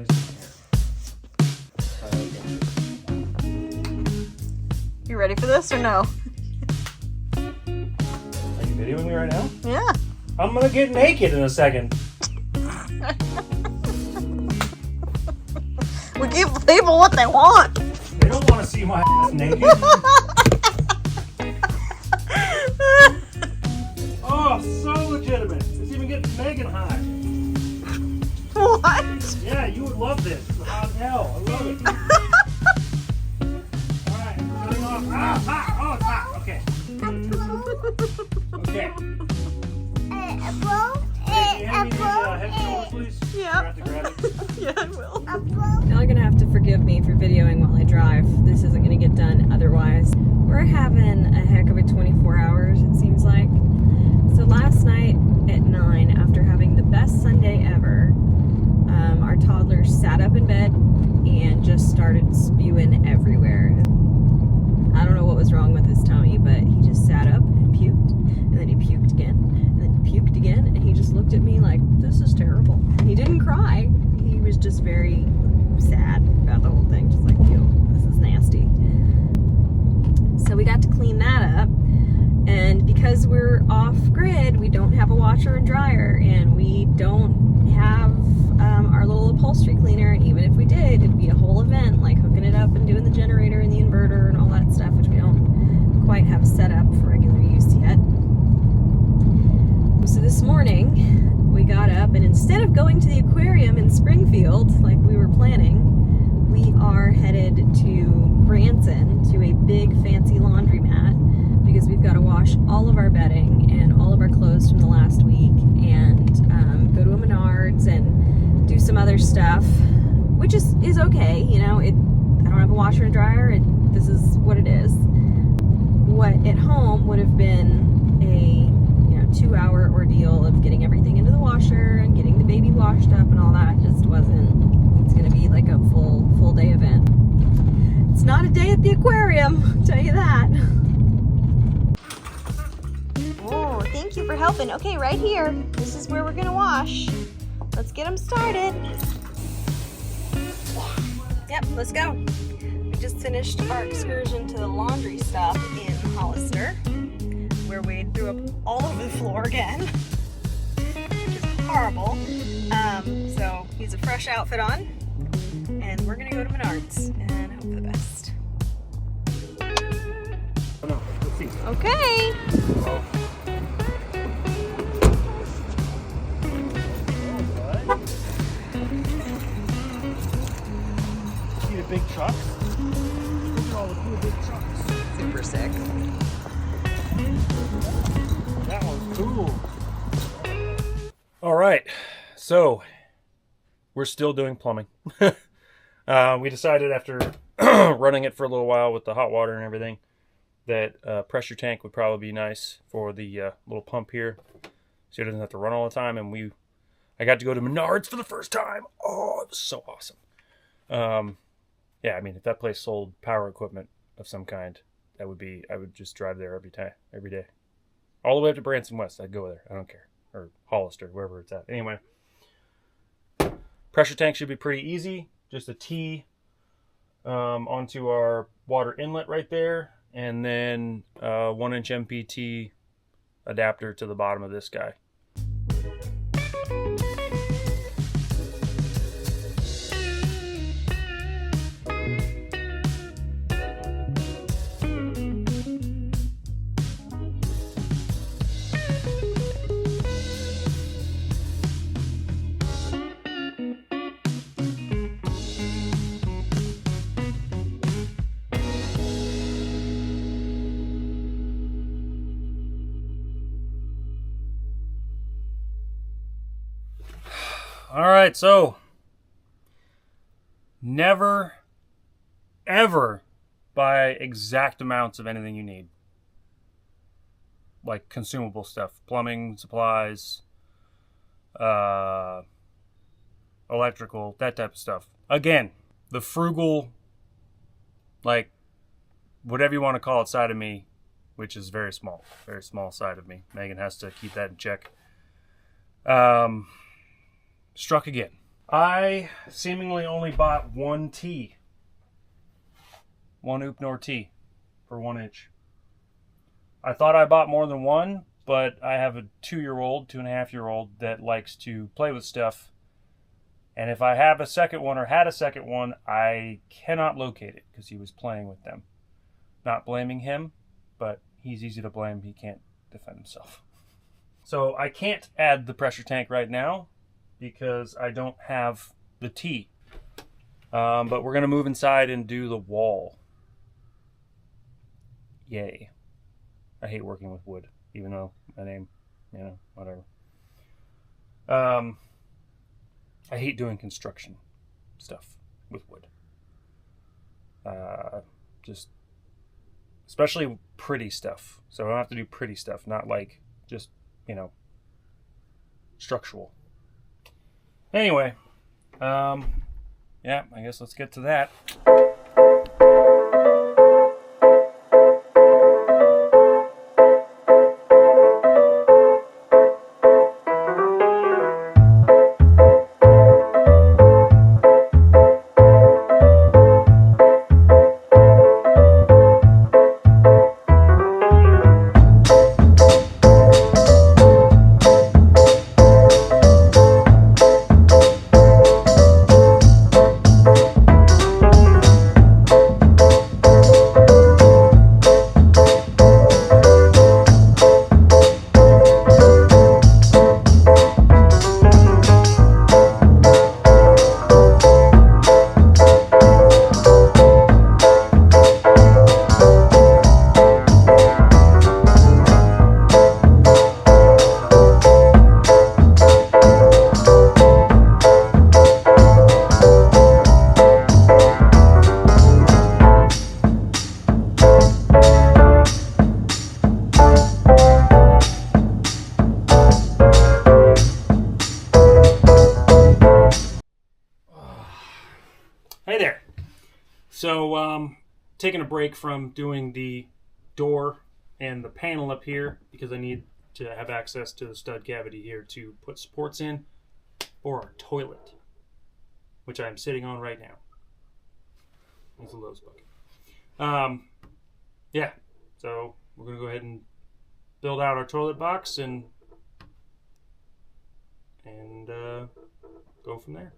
me see here. You ready for this or no? Are you videoing me right now? Yeah. I'm gonna get naked in a second. We give people what they want. They don't want to see my ass naked. Oh, so legitimate. It's even getting Megan hot. What? Yeah, you would love this. It's hot as hell. I love it. Alright, turning off. Ah, it's hot. Oh, it's hot. Okay. Okay. Hey, hand me these head and shoulders, please. Yeah. I have to grab it. Yeah, I will. Y'all are gonna have to forgive me for videoing while I drive. This isn't gonna get done otherwise. We're having a heck of a 24 hours, it seems like. So last night at 9, after having the best Sunday ever, our toddler sat up in bed and just started spewing everywhere. I don't know what was wrong with his tummy, but he just sat up and puked, and then he puked again, and then he puked again, and he just looked at me like, this is terrible. And he didn't cry. He was just very sad about the whole thing, just like, ew, this is nasty. So we got to clean that up, and because we're off grid, we don't have a washer and dryer, and we don't have our little upholstery cleaner, and even if we did, it'd be a whole event, like hooking it up and doing the generator and the inverter and all that stuff, which we don't quite have set up for regular use yet. So this morning, we got up, and instead of going to the aquarium in Springfield, like we were planning, we are headed to Branson to a big fancy laundromat because we've got to wash all of our bedding and all of our clothes from the last week and go to a Menards and do some other stuff, which is okay, you know. I don't have a washer and dryer. This is what it is. What at home would have been a 2-hour ordeal of getting everything into the washer and getting the baby washed up and all that just wasn't. It's going to be like a full day event. It's not a day at the aquarium, I'll tell you that. Oh, thank you for helping. Okay, right here. This is where we're gonna wash. Let's get them started. Yep, let's go. We just finished our excursion to the laundry stop in Hollister, where Wade threw up all over the floor again, which is horrible. So he's a fresh outfit on, and we're gonna go to Menards and hope for the best. Oh, no. Let's see. Okay. See the big trucks? Look at all the cool big trucks. Super sick. That one's cool. All right, so we're still doing plumbing. We decided after running it for a little while with the hot water and everything that pressure tank would probably be nice for the little pump here, so it doesn't have to run all the time. And I got to go to Menards for the first time. Oh, it was so awesome. Yeah, I mean, if that place sold power equipment of some kind, I would just drive there every day. All the way up to Branson West, I'd go there. I don't care. Or Hollister, wherever it's at. Anyway, pressure tank should be pretty easy. Just a T onto our water inlet right there. And then 1-inch MPT adapter to the bottom of this guy. All right, so never, ever buy exact amounts of anything you need. Like consumable stuff, plumbing, supplies, electrical, that type of stuff. Again, the frugal, like, whatever you want to call it side of me, which is very small side of me. Megan has to keep that in check. Struck again. I seemingly only bought one tee. One Oopnor tee for 1 inch. I thought I bought more than one, but I have a 2-year-old, 2.5-year-old that likes to play with stuff. And if I have a second one or had a second one, I cannot locate it because he was playing with them. Not blaming him, but he's easy to blame. He can't defend himself. So I can't add the pressure tank right now because I don't have the tee. But we're going to move inside and do the wall. Yay. I hate working with wood, even though my name, whatever. I hate doing construction stuff with wood. Just, especially pretty stuff. So I don't have to do pretty stuff, not like just, structural. Anyway, yeah, I guess let's get to that. Hey there. So, taking a break from doing the door and the panel up here because I need to have access to the stud cavity here to put supports in for our toilet, which I'm sitting on right now. It's a Lowe's bucket. Yeah, so we're going to go ahead and build out our toilet box and go from there.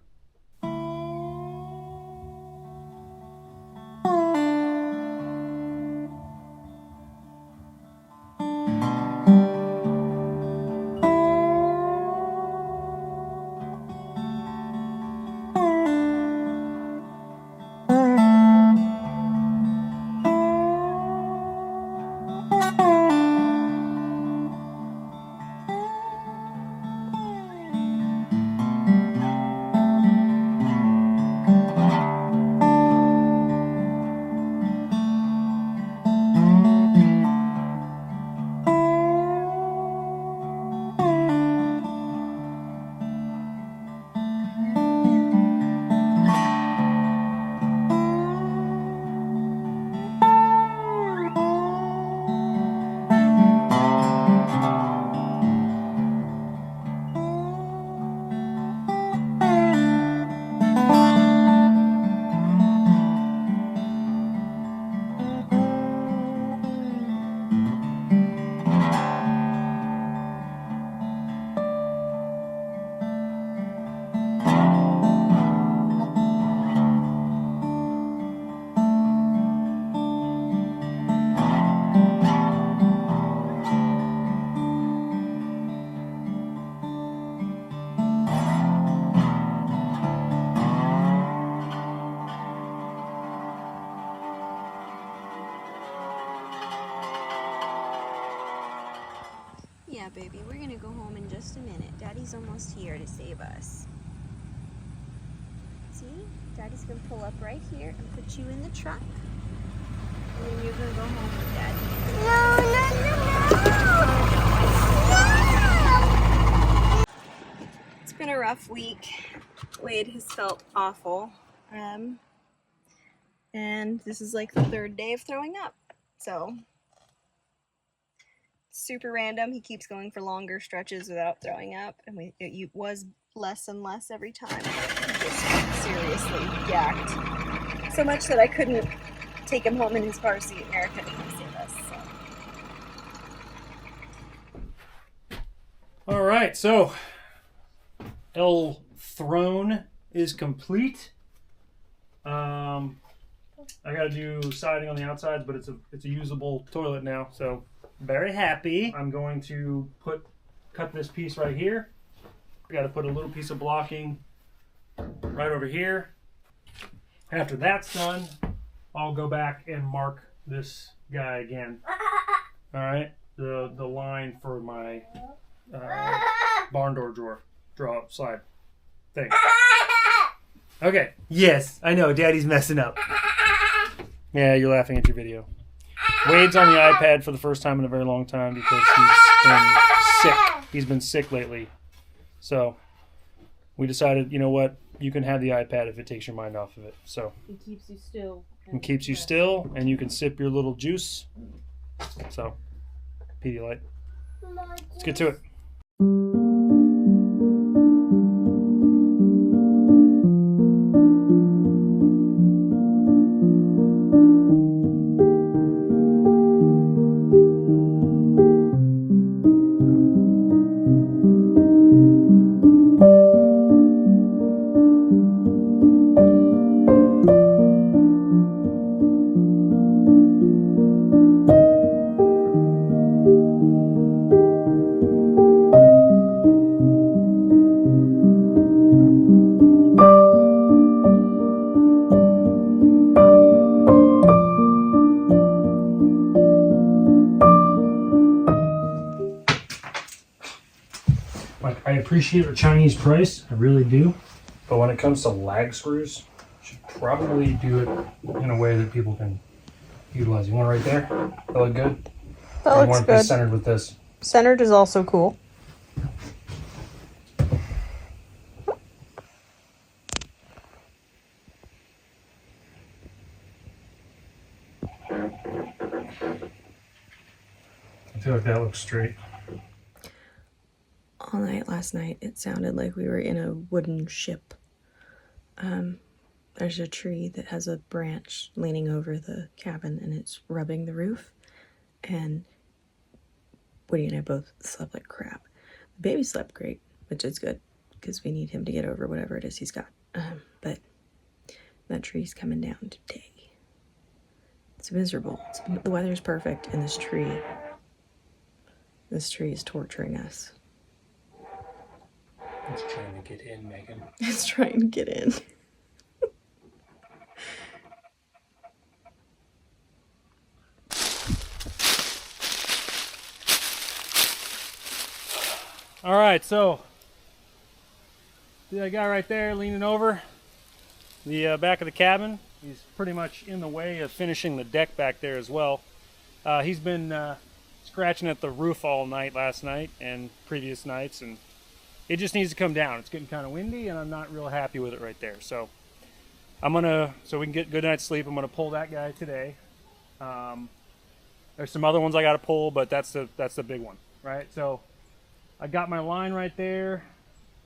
Yeah, baby, we're gonna go home in just a minute. Daddy's almost here to save us. See? Daddy's gonna pull up right here and put you in the truck. And then you're gonna go home with Daddy. No! It's been a rough week. Wade has felt awful. And this is like the 3rd day of throwing up. So, super random. He keeps going for longer stretches without throwing up, and it was less and less every time. just seriously yacked. So much that I couldn't take him home in his car seat. Eric had to come save us. So. All right, so El Throne is complete. I got to do siding on the outsides, but it's a usable toilet now, so very happy. I'm going to cut this piece right here. I got to put a little piece of blocking right over here. After that's done, I'll go back and mark this guy again. All right, the line for my barn door slide thing. Okay. Yes, I know. Daddy's messing up. Yeah, you're laughing at your video. Wade's on the iPad for the first time in a very long time because he's been sick. He's been sick lately. So we decided, you know what? You can have the iPad if it takes your mind off of it. So It keeps you still. it keeps you still, and you can sip your little juice. So, Pedialyte. Let's get to it. Like, I appreciate a Chinese price, I really do. But when it comes to lag screws, you should probably do it in a way that people can utilize. You want it right there? That look good? That Or you looks want it good. centered with this? Centered is also cool. I feel like that looks straight. All night last night, it sounded like we were in a wooden ship. There's a tree that has a branch leaning over the cabin, and it's rubbing the roof. And Woody and I both slept like crap. The baby slept great, which is good, because we need him to get over whatever it is he's got. But that tree's coming down today. It's miserable. The weather's perfect, and this tree is torturing us. It's trying to get in, Megan. It's trying to get in. All right, so see that guy right there leaning over the back of the cabin? He's pretty much in the way of finishing the deck back there as well. He's been scratching at the roof all night last night and previous nights, and it just needs to come down. It's getting kind of windy, and I'm not real happy with it right there. So so we can get good night's sleep, I'm gonna pull that guy today. There's some other ones I gotta pull, but that's the big one, right? So I got my line right there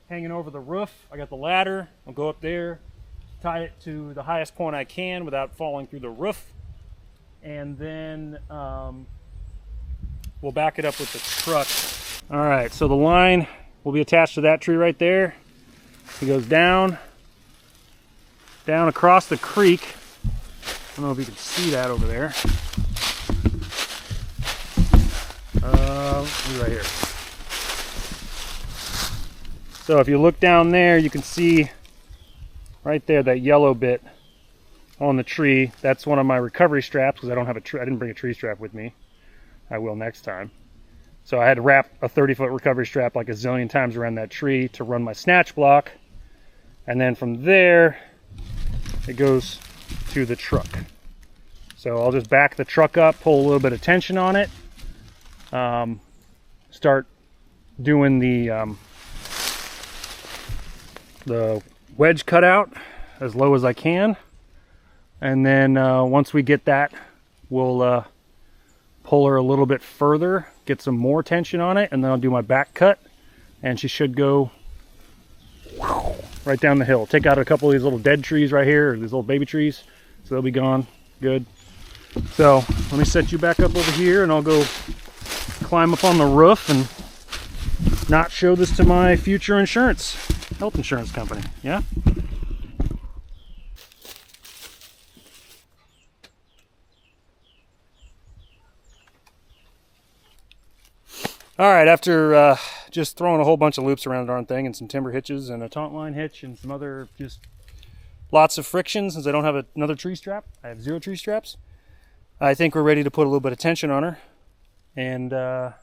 hanging over the roof. I got the ladder. I'll go up there, tie it to the highest point I can without falling through the roof, and then we'll back it up with the truck. All right, so the line will be attached to that tree right there. It goes down across the creek. I don't know if you can see that over there. Right here. So if you look down there, you can see right there that yellow bit on the tree. That's one of my recovery straps because I don't have I didn't bring a tree strap with me. I will next time. So I had to wrap a 30-foot recovery strap like a zillion times around that tree to run my snatch block. And then from there, it goes to the truck. So I'll just back the truck up, pull a little bit of tension on it, start doing the wedge cutout as low as I can. And then once we get that, we'll pull her a little bit further, get some more tension on it, and then I'll do my back cut, and she should go right down the hill. Take out a couple of these little dead trees right here, or these little baby trees, so they'll be gone. Good. So let me set you back up over here, and I'll go climb up on the roof and not show this to my future health insurance company. Yeah. All right, after just throwing a whole bunch of loops around the darn thing and some timber hitches and a taunt line hitch and some other just lots of friction, since I don't have another tree strap, I have 0 tree straps, I think we're ready to put a little bit of tension on her and then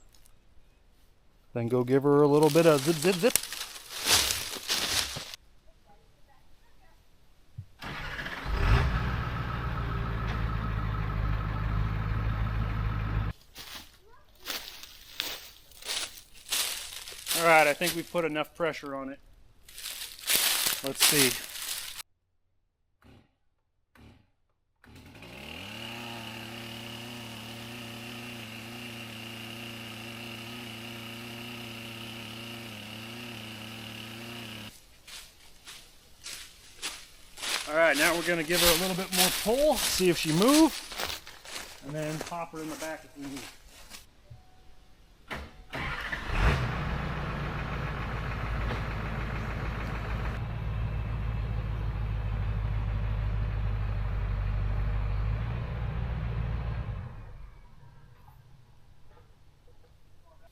go give her a little bit of zip, zip, zip. All right, I think we've put enough pressure on it. Let's see. All right, now we're going to give her a little bit more pull, see if she moves, and then pop her in the back if we need.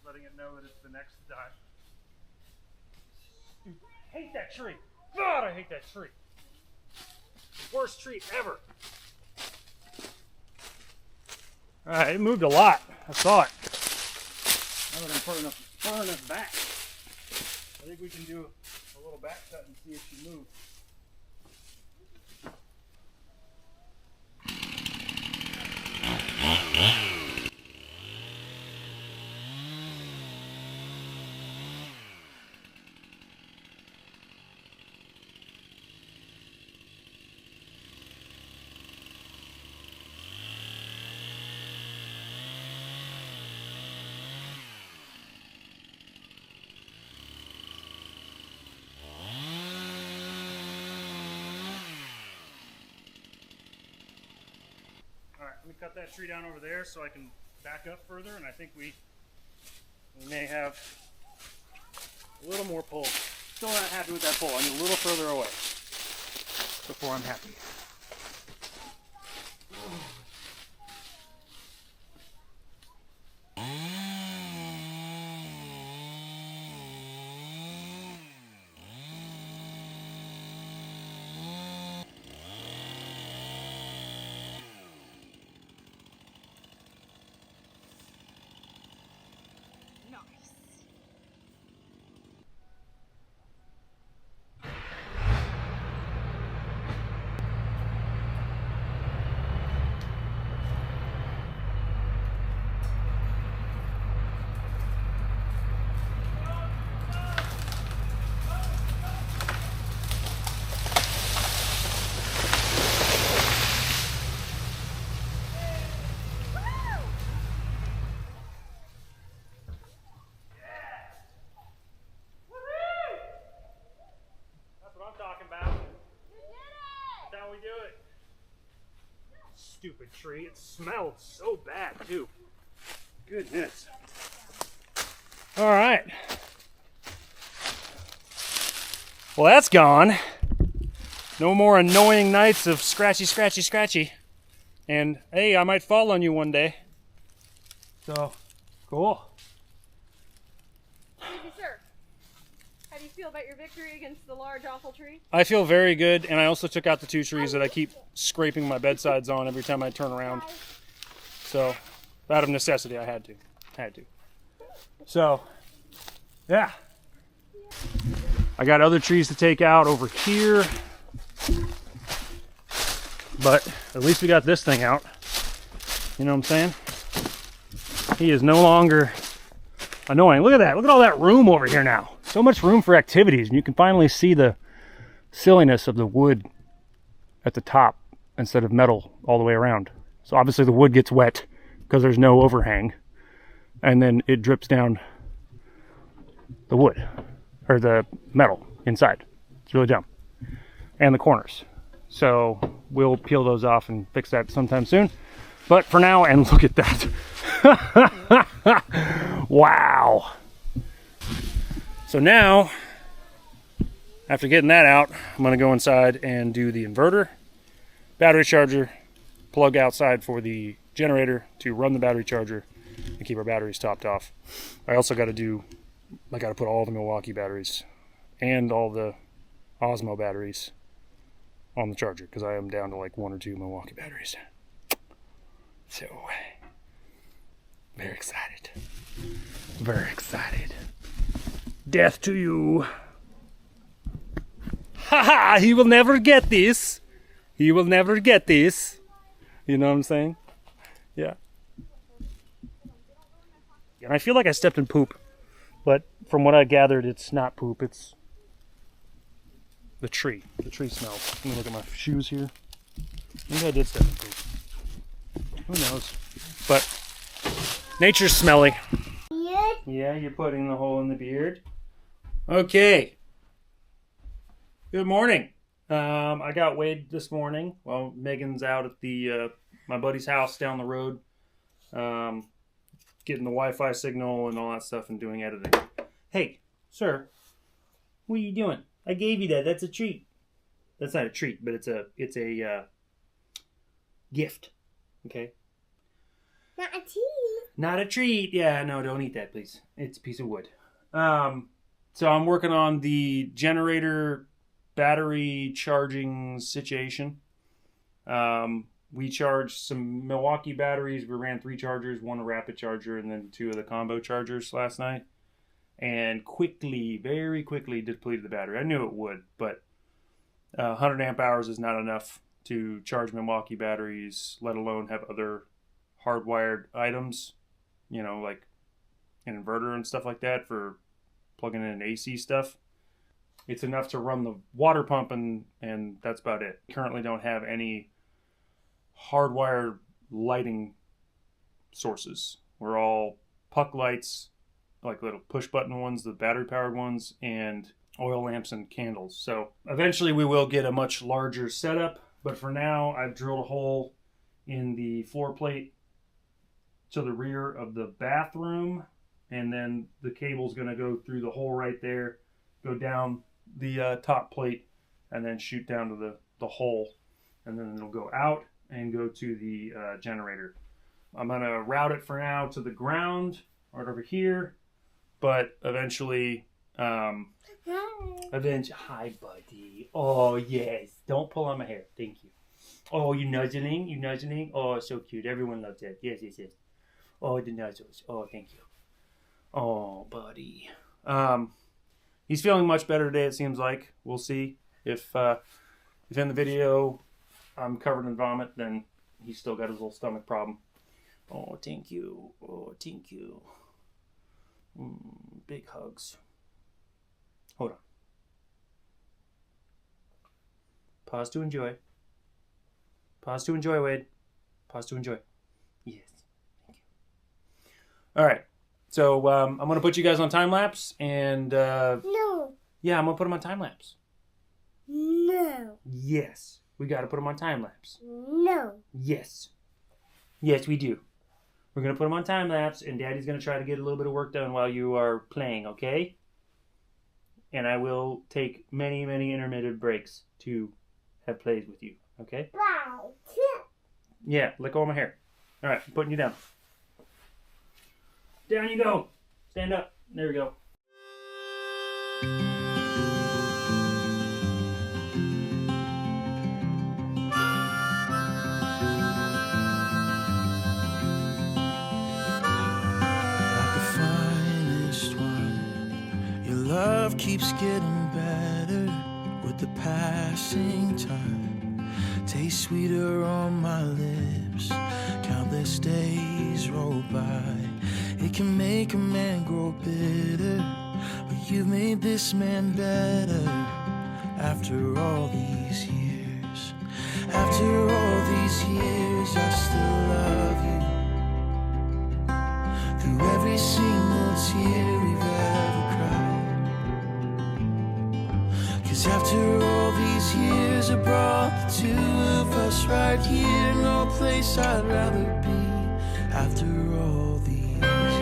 Letting it know that it's the next dive. Dude, I hate that tree. God, I hate that tree. The worst tree ever. All right, it moved a lot. I saw it. Now that I'm far enough back, I think we can do a little back cut and see if she moves. Let me cut that tree down over there so I can back up further, and I think we may have a little more pull. Still not happy with that pull. I need a little further away before I'm happy. Stupid tree. It smelled so bad too. Goodness. All right. Well, that's gone. No more annoying nights of scratchy, scratchy, scratchy. And hey, I might fall on you one day. So, cool. Thank you, sir. How do you feel about your victory against the large, awful tree? I feel very good, and I also took out the 2 trees that I keep scraping my bedsides on every time I turn around. So, out of necessity, I had to. So, yeah. I got other trees to take out over here, but at least we got this thing out. You know what I'm saying? He is no longer annoying. Look at that. Look at all that room over here now. So much room for activities, and you can finally see the silliness of the wood at the top instead of metal all the way around. So obviously the wood gets wet because there's no overhang, and then it drips down the wood or the metal inside. It's really dumb. and the corners. So we'll peel those off and fix that sometime soon. But for now, and look at that. Wow. So now, after getting that out, I'm gonna go inside and do the inverter, battery charger, plug outside for the generator to run the battery charger and keep our batteries topped off. I also gotta put all the Milwaukee batteries and all the Osmo batteries on the charger because I am down to like 1 or 2 Milwaukee batteries. So, very excited. Very excited. Death to you. Haha, he will never get this. He will never get this. You know what I'm saying? Yeah. And I feel like I stepped in poop, but from what I gathered, it's not poop, it's the tree. The tree smells. Let me look at my shoes here. Maybe I did step in poop. Who knows? But nature's smelly. Yeah, you're putting the hole in the beard. Okay. Good morning. I got Wade this morning while Megan's out at the my buddy's house down the road, getting the Wi-Fi signal and all that stuff and doing editing. Hey, sir, what are you doing? I gave you that. That's a treat. That's not a treat, but it's a gift. Okay. Not a treat. Not a treat. Yeah, no, don't eat that, please. It's a piece of wood. So I'm working on the generator battery charging situation. We charged some Milwaukee batteries. We ran 3 chargers, 1 a rapid charger, and then 2 of the combo chargers last night. And very quickly depleted the battery. I knew it would, but 100 amp hours is not enough to charge Milwaukee batteries, let alone have other hardwired items, you know, like an inverter and stuff like that for plugging in AC stuff. It's enough to run the water pump and that's about it. Currently don't have any hardwired lighting sources. We're all puck lights, like little push button ones, the battery powered ones, and oil lamps and candles. So eventually we will get a much larger setup, but for now I've drilled a hole in the floor plate to the rear of the bathroom, and then the cable's going to go through the hole right there, go down the top plate, and then shoot down to the hole, and then it'll go out and go to the generator. I'm going to route it for now to the ground right over here, but eventually hi buddy. Oh yes, don't pull on my hair, thank you. Oh, you nuzzling, oh so cute, everyone loves that. Yes. Oh, the nuzzles. Oh, thank you. Oh, buddy. He's feeling much better today, it seems like. We'll see. If in the video I'm covered in vomit, then he's still got his little stomach problem. Oh, thank you. Oh, thank you. Big hugs. Hold on. Pause to enjoy. Pause to enjoy, Wade. Pause to enjoy. Yes. All right, so I'm going to put you guys on time lapse, and No. Yeah, I'm going to put them on time lapse. No. Yes, we got to put them on time lapse. No. Yes, we do. We're going to put them on time lapse, and Daddy's going to try to get a little bit of work done while you are playing, okay? And I will take many intermittent breaks to have plays with you, okay? Wow. Yeah, let go of my hair. All right, I'm putting you down. Down you go. Stand up. There we go. Like the finest wine, your love keeps getting better with the passing time. Tastes sweeter on my lips, countless days roll by. It can make a man grow bitter, but you've made this man better. After all these years, after all these years, I still love you. Through every single tear we've ever cried. 'Cause after all these years, have brought the two of us right here. No place I'd rather be after all these years.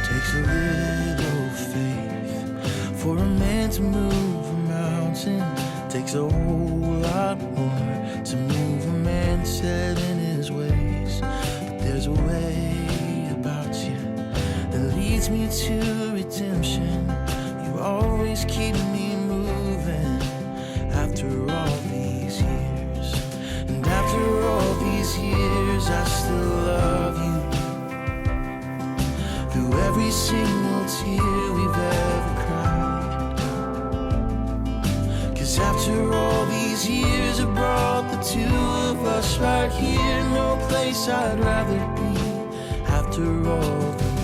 Takes a little faith for a man to move a mountain. Takes a whole lot more to move a man set in his ways. But there's a way about you that leads me to redemption. You always keep me moving after all these years. And after all these years, I still love you. Through every single tear we've ever cried. 'Cause after all these years, I brought the two of us right here. No place I'd rather be after all these years.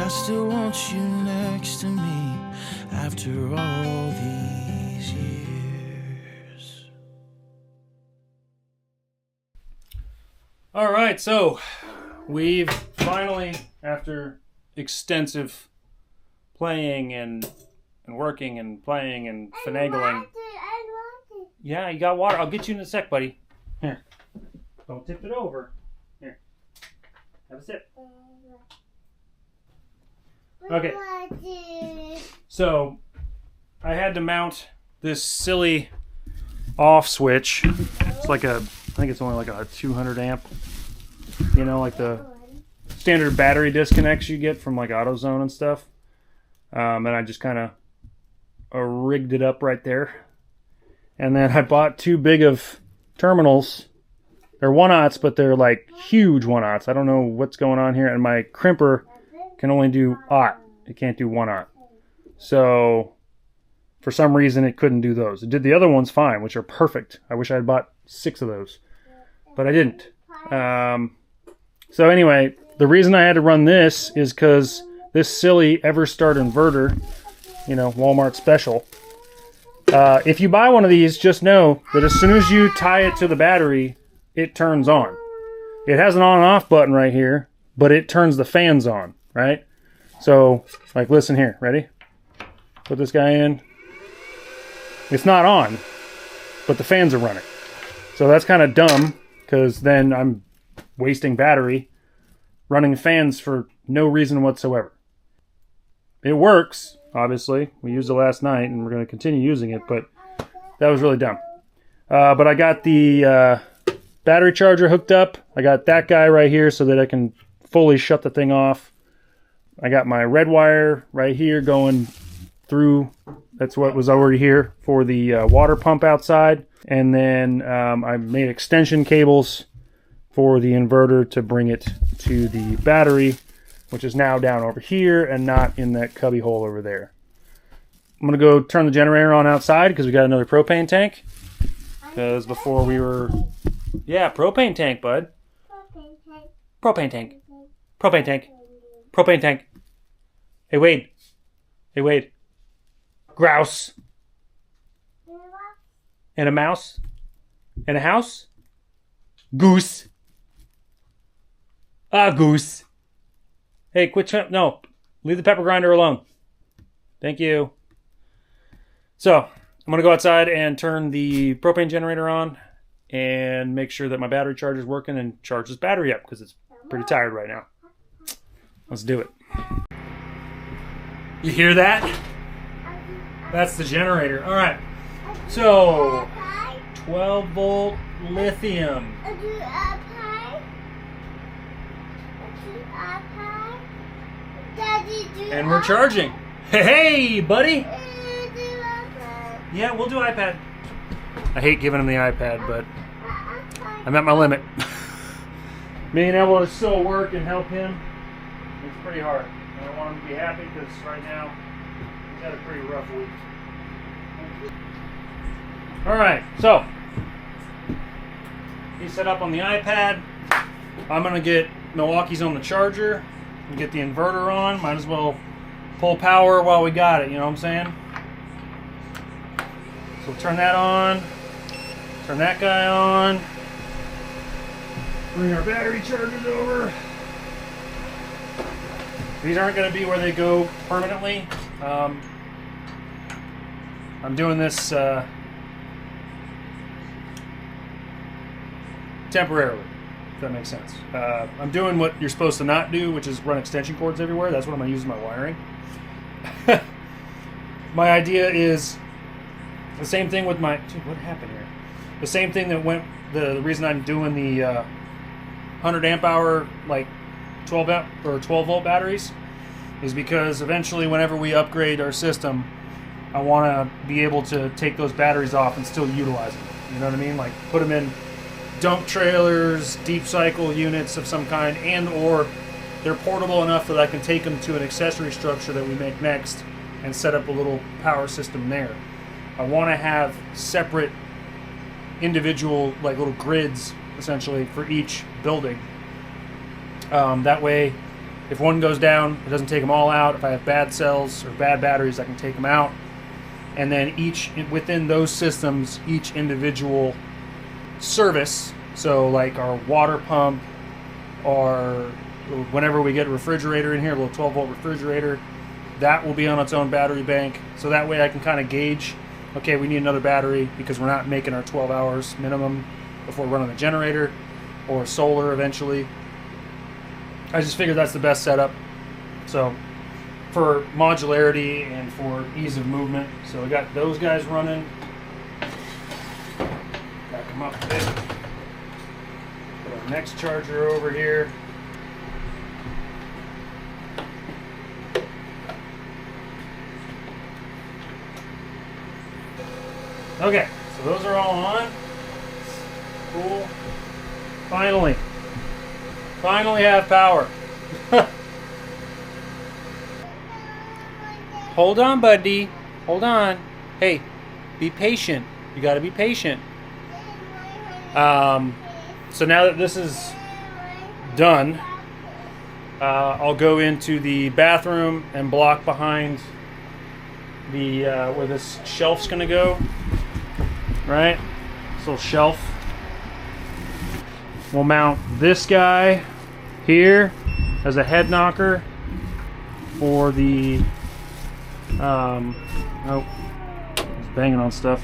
I still want you next to me after all these years. All right, so we've finally, after extensive playing and working and playing and finagling. Yeah, you got water. I'll get you in a sec, buddy. Here. Don't tip it over. Here. Have a sip. Okay. So, I had to mount this silly off switch. It's like I think it's only like a 200 amp. You know, like the standard battery disconnects you get from like AutoZone and stuff. And I just kind of rigged it up right there. And then I bought two big of terminals. They're 1/0s, but they're like huge 1/0s. I don't know what's going on here. And my crimper can only do 0. It can't do 1/0. So for some reason it couldn't do those. It did the other ones fine, which are perfect. I wish I had bought 6 of those, but I didn't. So anyway, the reason I had to run this is because this silly Everstart inverter, you know, Walmart special. If you buy one of these, just know that as soon as you tie it to the battery, it turns on. It has an on and off button right here, but it turns the fans on, right? So, like, listen here. Ready? Put this guy in. It's not on, but the fans are running. So that's kind of dumb, because then I'm wasting battery running fans for no reason whatsoever. It works, obviously. We used it last night, and we're going to continue using it, but that was really dumb. But I got the battery charger hooked up. I got that guy right here so that I can fully shut the thing off. I got my red wire right here going through. That's what was already here for the water pump outside. And then I made extension cables for the inverter to bring it to the battery, which is now down over here and not in that cubby hole over there. I'm going to go turn the generator on outside because we got another propane tank. Because before we were... Yeah, propane tank, bud. Propane tank. Propane tank. Propane tank. Hey, Wade. Hey, Wade. Grouse. And a mouse. And a house. Goose. Goose. Hey, quit. No. Leave the pepper grinder alone. Thank you. So, I'm going to go outside and turn the propane generator on and make sure that my battery charger is working and charge this battery up because it's pretty tired right now. Let's do it. You hear that? That's the generator. All right. So, 12 volt lithium. And we're charging. Hey, buddy. Yeah, we'll do iPad. I hate giving him the iPad, but I'm at my limit. being able to still work and help him, it's pretty hard. And I want him to be happy because right now he's had a pretty rough week. Alright, so he's set up on the iPad. I'm going to get Milwaukee's on the charger and get the inverter on. Might as well pull power while we got it, you know what I'm saying? So turn that on, turn that guy on, bring our battery chargers over. These aren't going to be where they go permanently. I'm doing this temporarily, if that makes sense. I'm doing what you're supposed to not do, which is run extension cords everywhere. That's what I'm going to use in my wiring. My idea is the same thing with my... Dude, what happened here? The same thing that went... The reason I'm doing the 100 amp hour, like 12 volt batteries is because eventually whenever we upgrade our system, I want to be able to take those batteries off and still utilize them. You know what I mean? Like put them in dump trailers, deep cycle units of some kind, and or they're portable enough that I can take them to an accessory structure that we make next and set up a little power system there. I want to have separate individual like little grids essentially for each building. That way if one goes down, it doesn't take them all out. If I have bad cells or bad batteries, I can take them out. And then within those systems, each individual service, so like our water pump, or whenever we get a refrigerator in here, a little 12 volt refrigerator, that will be on its own battery bank. So that way I can kind of gauge, okay, we need another battery because we're not making our 12 hours minimum before running the generator, or solar eventually. I just figured that's the best setup. So for modularity and for ease of movement. So we got those guys running. Back them up a bit. Put our next charger over here. Okay, so those are all on. Cool. Finally have power. Hold on, buddy. Hold on. Hey, be patient. You gotta be patient. So now that this is done, I'll go into the bathroom and block behind the where this shelf's gonna go. Right? This little shelf. We'll mount this guy here as a head knocker for the oh, it's banging on stuff.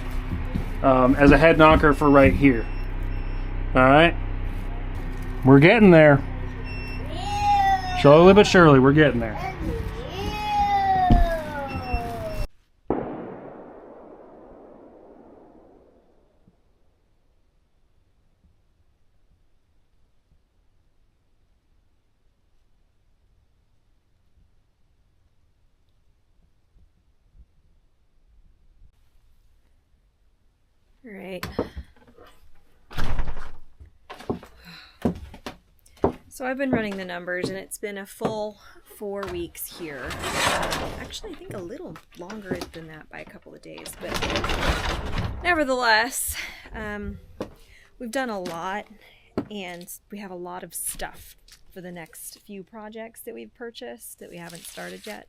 As a head knocker for right here. Alright. We're getting there. Slowly but surely, we're getting there. Right. So I've been running the numbers and it's been a full 4 weeks here. Actually, I think a little longer than that by a couple of days, but nevertheless, we've done a lot and we have a lot of stuff for the next few projects that we've purchased that we haven't started yet.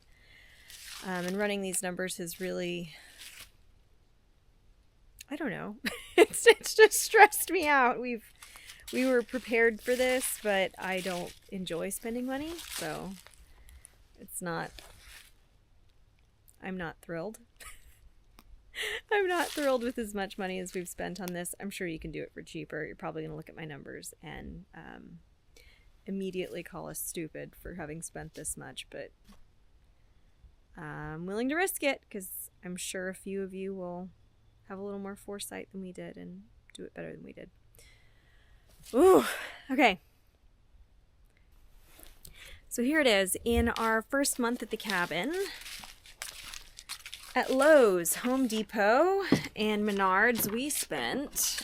And running these numbers has really... I don't know. It's just stressed me out. We were prepared for this, but I don't enjoy spending money, so it's not... I'm not thrilled. I'm not thrilled with as much money as we've spent on this. I'm sure you can do it for cheaper. You're probably going to look at my numbers and immediately call us stupid for having spent this much, but I'm willing to risk it because I'm sure a few of you will have a little more foresight than we did and do it better than we did. Ooh, okay. So here it is. In our first month at the cabin, at Lowe's, Home Depot, and Menards, we spent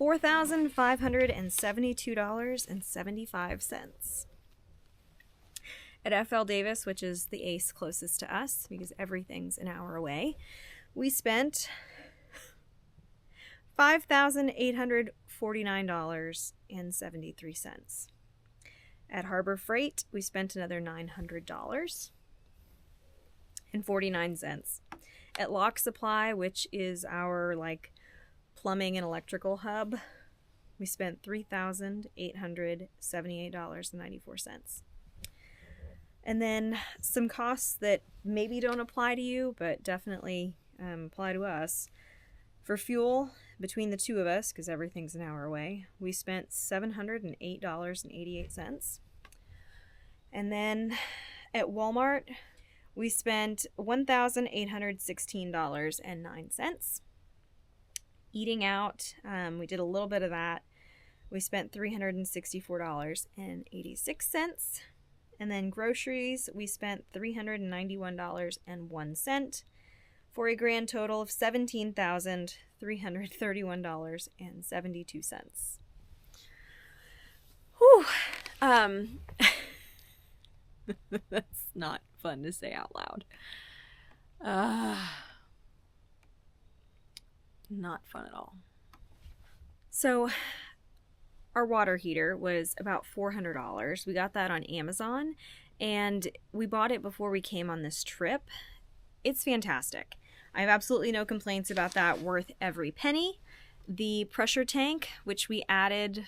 $4,572.75. At FL Davis, which is the Ace closest to us because everything's an hour away, we spent $5,849.73. At Harbor Freight, we spent another $900.49. At Lock Supply, which is our plumbing and electrical hub, we spent $3,878.94. And then some costs that maybe don't apply to you, but definitely apply to us. For fuel, between the two of us, because everything's an hour away, we spent $708.88. And then at Walmart, we spent $1,816.09. Eating out, we did a little bit of that. We spent $364.86. And then groceries, we spent $391.01 for a grand total of $17,331.72. Whew. That's not fun to say out loud. Not fun at all. So our water heater was about $400. We got that on Amazon, and we bought it before we came on this trip. It's fantastic. I have absolutely no complaints about that. Worth every penny. The pressure tank, which we added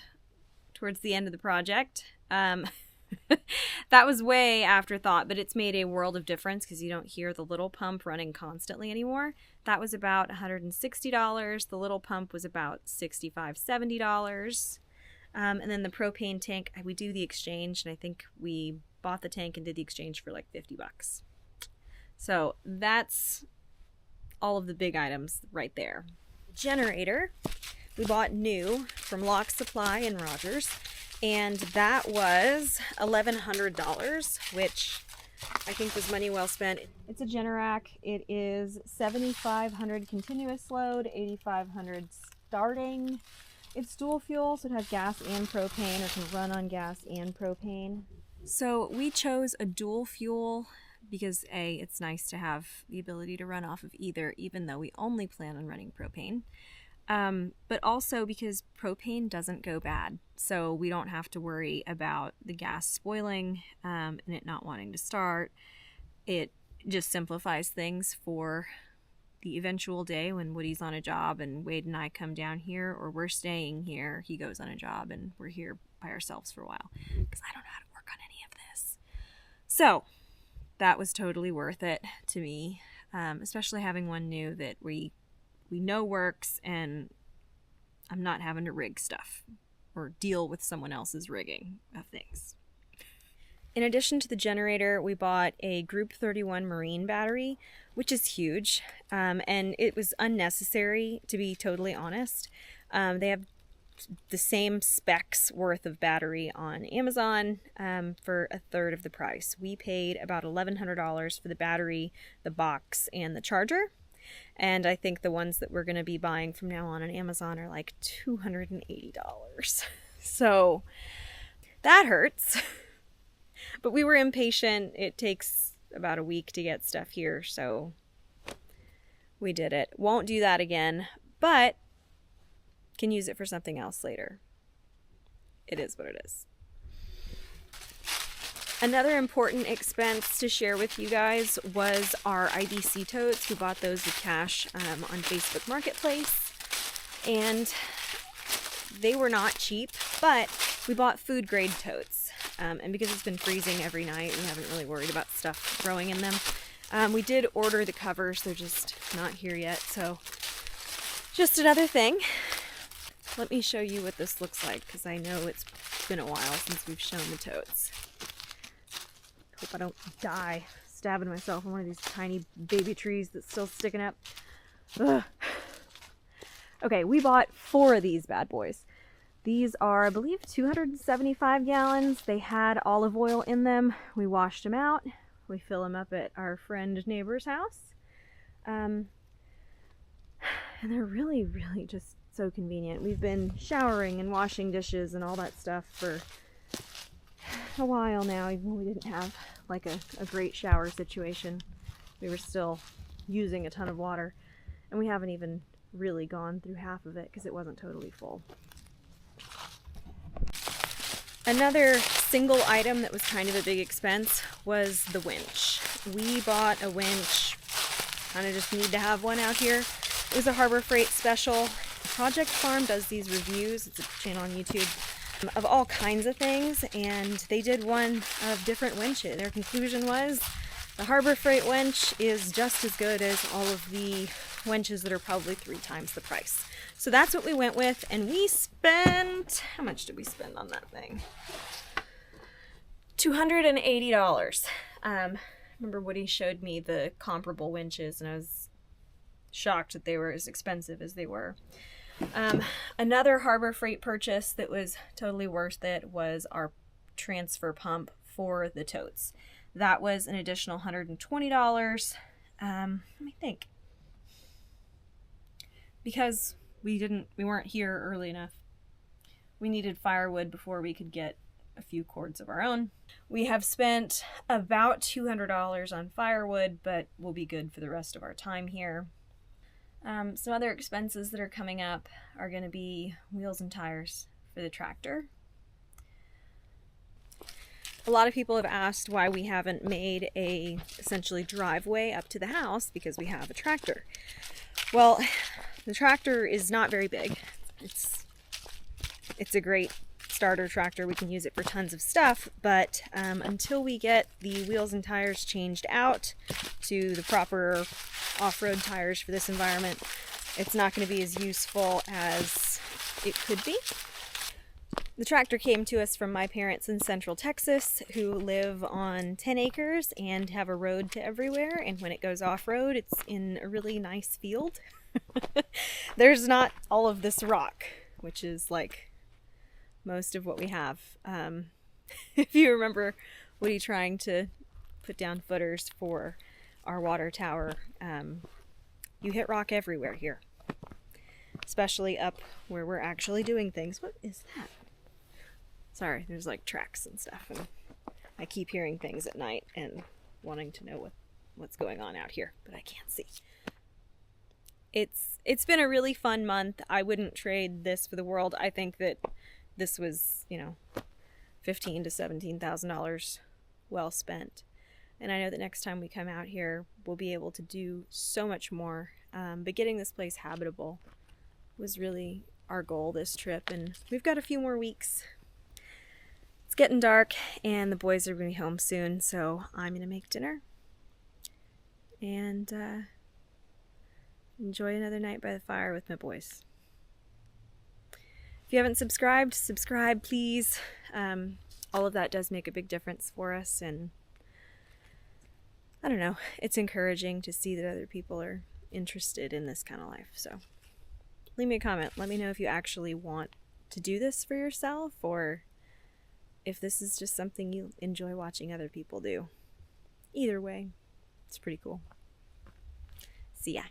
towards the end of the project, that was way afterthought, but it's made a world of difference because you don't hear the little pump running constantly anymore. That was about $160. The little pump was about $65, $70. And then the propane tank, we do the exchange, and I think we bought the tank and did the exchange for like $50. So that's all of the big items right there. Generator, we bought new from Lock Supply in Rogers, and that was $1,100, which I think was money well spent. It's a Generac. It is 7,500 continuous load, 8,500 starting. It's dual fuel, so it has gas and propane, or can run on gas and propane. So we chose a dual fuel because A, it's nice to have the ability to run off of either, even though we only plan on running propane. But also because propane doesn't go bad, so we don't have to worry about the gas spoiling and it not wanting to start. It just simplifies things for the eventual day when Woody's on a job and Wade and I come down here, or we're staying here, he goes on a job, and we're here by ourselves for a while because I don't know how to work on any of this. So that was totally worth it to me, especially having one new that we know works, and I'm not having to rig stuff or deal with someone else's rigging of things. In addition to the generator, we bought a Group 31 marine battery, which is huge, and it was unnecessary, to be totally honest. They have the same specs worth of battery on Amazon for a third of the price. We paid about $1,100 for the battery, the box, and the charger. And I think the ones that we're going to be buying from now on Amazon are like $280. So that hurts. But we were impatient. It takes about a week to get stuff here, so we did it. Won't do that again, but can use it for something else later. It is what it is. Another important expense to share with you guys was our IBC totes. We bought those with cash on Facebook Marketplace, and they were not cheap, but we bought food grade totes. And because it's been freezing every night, we haven't really worried about stuff growing in them. We did order the covers. They're just not here yet, so just another thing. Let me show you what this looks like, because I know it's been a while since we've shown the totes. Hope I don't die stabbing myself on one of these tiny baby trees that's still sticking up. Ugh. Okay, we bought 4 of these bad boys. These are, I believe, 275 gallons. They had olive oil in them. We washed them out. We fill them up at our friend neighbor's house. And they're really, really just so convenient. We've been showering and washing dishes and all that stuff for a while now, even though we didn't have like a great shower situation. We were still using a ton of water, and we haven't even really gone through half of it because it wasn't totally full. Another single item that was kind of a big expense was the winch. We bought a winch, kind of just need to have one out here. It was a Harbor Freight special. Project Farm does these reviews, it's a channel on YouTube, of all kinds of things, and they did one of different winches. Their conclusion was the Harbor Freight winch is just as good as all of the winches that are probably 3 times the price. So that's what we went with, and we spent, how much did we spend on that thing? $280. Remember Woody showed me the comparable winches, and I was shocked that they were as expensive as they were. Another Harbor Freight purchase that was totally worth it was our transfer pump for the totes. That was an additional $120. Let me think. Because we weren't here early enough. We needed firewood before we could get a few cords of our own. We have spent about $200 on firewood, but we'll be good for the rest of our time here. Some other expenses that are coming up are going to be wheels and tires for the tractor. A lot of people have asked why we haven't made a essentially driveway up to the house because we have a tractor. Well, the tractor is not very big. It's a great starter tractor. We can use it for tons of stuff, but until we get the wheels and tires changed out to the proper off-road tires for this environment, it's not going to be as useful as it could be. The tractor came to us from my parents in Central Texas, who live on 10 acres and have a road to everywhere, and when it goes off-road, it's in a really nice field. There's not all of this rock, which is like most of what we have. If you remember Woody trying to put down footers for our water tower, you hit rock everywhere here, especially up where we're actually doing things. What is that? Sorry, there's like tracks and stuff, and I keep hearing things at night and wanting to know what's going on out here, but I can't see. It's been a really fun month. I wouldn't trade this for the world. I think that this was, $15,000 to $17,000 well spent. And I know that next time we come out here, we'll be able to do so much more. But getting this place habitable was really our goal this trip, and we've got a few more weeks. It's getting dark, and the boys are going to be home soon, so I'm going to make dinner and enjoy another night by the fire with my boys. If you haven't subscribed, subscribe, please. All of that does make a big difference for us, and I don't know, it's encouraging to see that other people are interested in this kind of life. So leave me a comment. Let me know if you actually want to do this for yourself, or if this is just something you enjoy watching other people do. Either way, it's pretty cool. See ya.